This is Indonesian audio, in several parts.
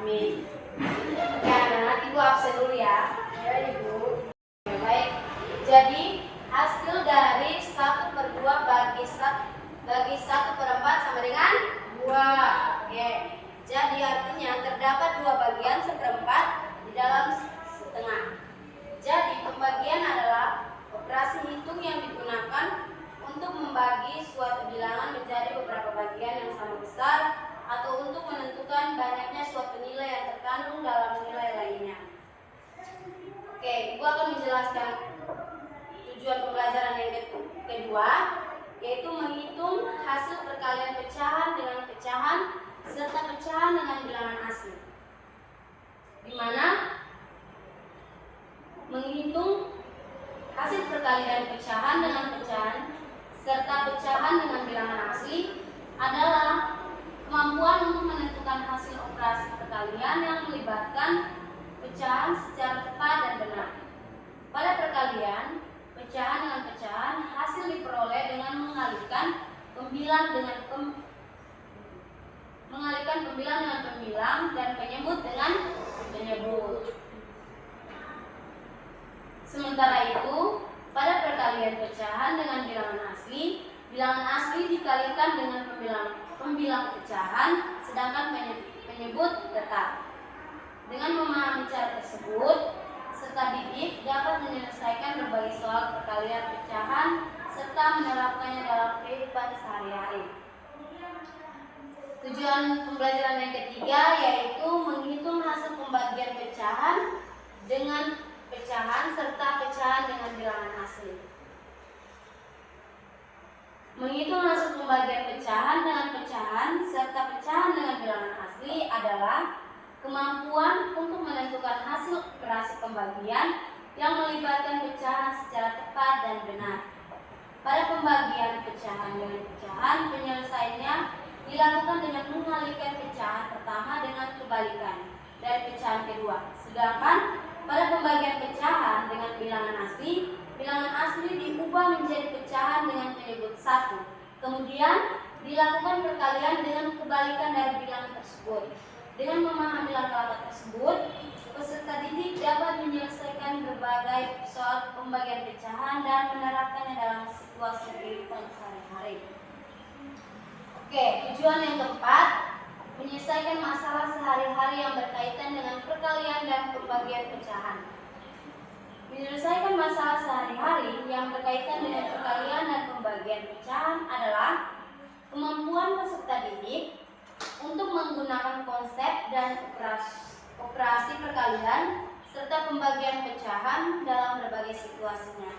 Amin. Ya, anak Ibu absen dulu ya. Ya, Ibu. Baik. Jadi hasil dari 1/2 bagi 1/4 sama dengan 2. Oke. Jadi artinya terdapat 2 bagian 1/4 di dalam setengah. Jadi pembagian adalah operasi hitung yang digunakan untuk membagi suatu bilangan menjadi beberapa bagian yang sama besar atau untuk menentukan banyaknya suatu nilai yang terkandung dalam nilai lainnya. Oke, Ibu akan menjelaskan tujuan pembelajaran yang kedua, yaitu menghitung hasil perkalian pecahan dengan pecahan serta pecahan dengan bilangan asli. Di mana menghitung hasil perkalian pecahan dengan pecahan serta pecahan dengan bilangan asli adalah kemampuan untuk menentukan hasil operasi perkalian yang melibatkan pecahan secara tepat dan benar. Pada perkalian pecahan dengan pecahan, hasil diperoleh dengan mengalihkan pembilang dengan pembilang dan penyebut dengan penyebut. Sementara itu, pada perkalian pecahan dengan bilangan asli dikalikan dengan pembilang pecahan, sedangkan penyebut tetap. Dengan memahami cara tersebut, serta didik dapat menyelesaikan berbagai soal perkalian pecahan serta menerapkannya dalam kehidupan sehari-hari. Tujuan pembelajaran yang ketiga yaitu menghitung hasil pembagian pecahan dengan pecahan serta pecahan dengan bilangan asli. Menghitung hasil pembagian pecahan dengan pecahan serta pecahan dengan bilangan asli adalah kemampuan untuk menentukan hasil operasi pembagian yang melibatkan pecahan secara tepat dan benar. Pada pembagian pecahan dengan pecahan, penyelesaiannya dilakukan dengan mengalihkan pecahan pertama dengan kebalikan dari pecahan kedua. Sedangkan pada pembagian pecahan dengan bilangan asli diubah menjadi pecahan dengan penyebut 1. Kemudian dilakukan perkalian dengan kebalikan dari bilangan tersebut. Dengan memahami langkah-langkah tersebut, peserta didik dapat menyelesaikan berbagai soal pembagian pecahan dan menerapkannya dalam situasi kehidupan sehari-hari. Oke, tujuan yang keempat, menyelesaikan masalah sehari-hari yang berkaitan dengan perkalian dan pembagian pecahan. Menyelesaikan masalah sehari-hari yang berkaitan dengan perkalian dan pembagian pecahan adalah kemampuan peserta didik untuk menggunakan konsep dan operasi perkalian serta pembagian pecahan dalam berbagai situasinya.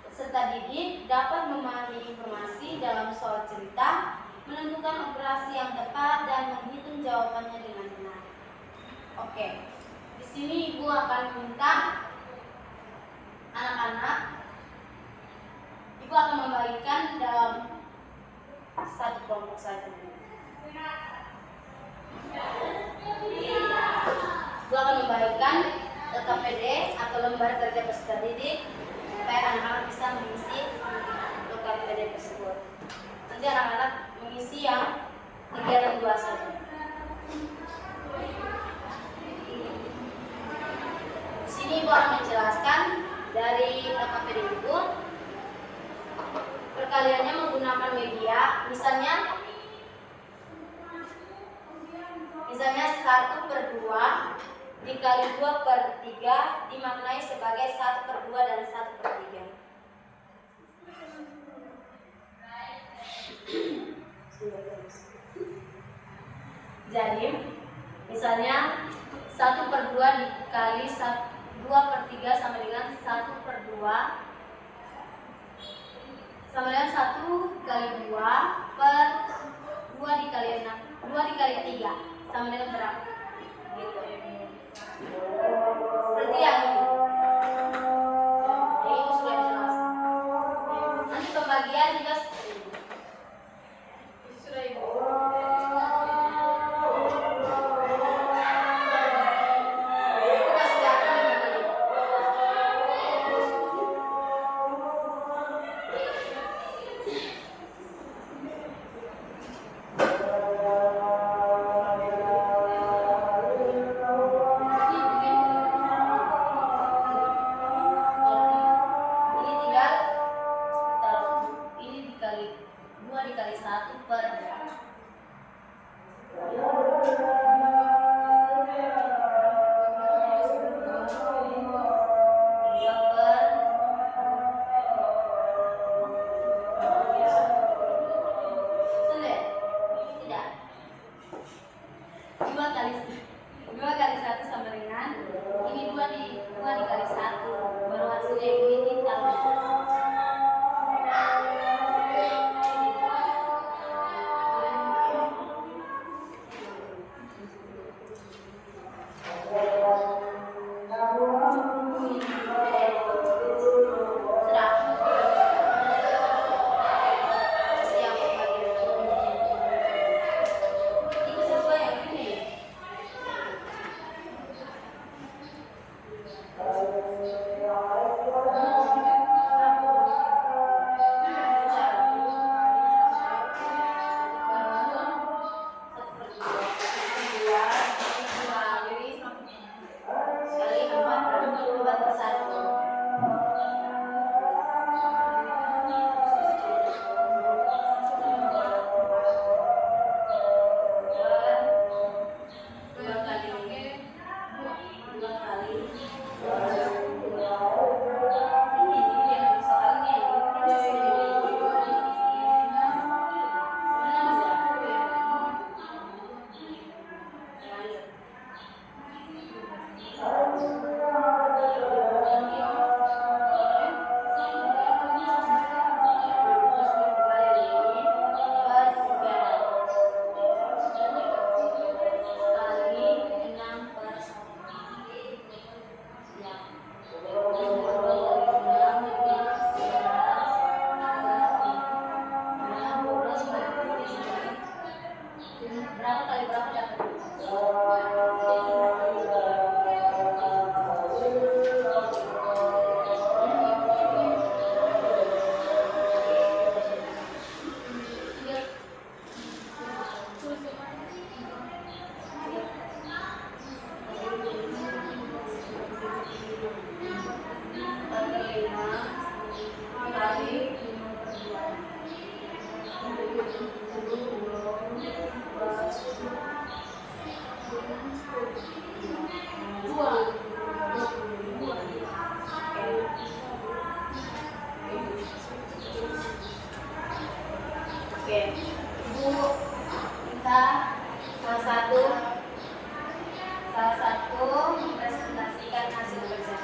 Peserta didik dapat memahami informasi dalam soal cerita, menentukan operasi yang tepat dan menghitung jawabannya dengan benar. Oke, di sini Ibu akan minta anak-anak, Ibu akan membagikan dalam satu kelompok saja. Ibu akan membagikan LKPD atau lembar kerja peserta didik supaya anak-anak bisa mengisi LKPD tersebut. Nanti anak-anak mengisi yang 3 dan 2 saja. Di sini Ibu akan menjelaskan dari LKPD Ibu perkaliannya menggunakan media, misalnya 1/2 dikali 2/3 dimaknai sebagai 1/2 dan 1/3. Jadi misalnya 1/2 dikali 2/3 sama dengan 1/2 sama dengan 1 kali 2 per 2 dikali 6, 2 dikali 3 sama dengan berapa? Gitu. Seperti yang ini. Jadi itu sudah jelas. Nanti pembagian juga seperti ini. Sudah Ibu. 2 kali 1 sama dengan ini 2 dikali 1, baru hasilnya ini tambah. Berapa kali berapa dapat? Oke, Ibu kita salah satu mempresentasikan hasil kerja.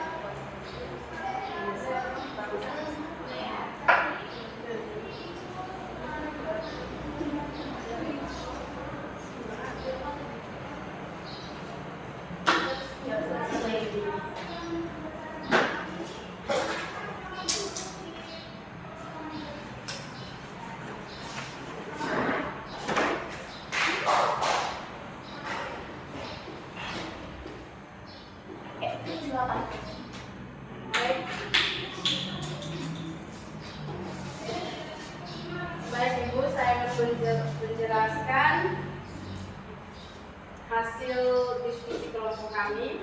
Baik Ibu, saya akan menjelaskan hasil diskusi kelompok kami.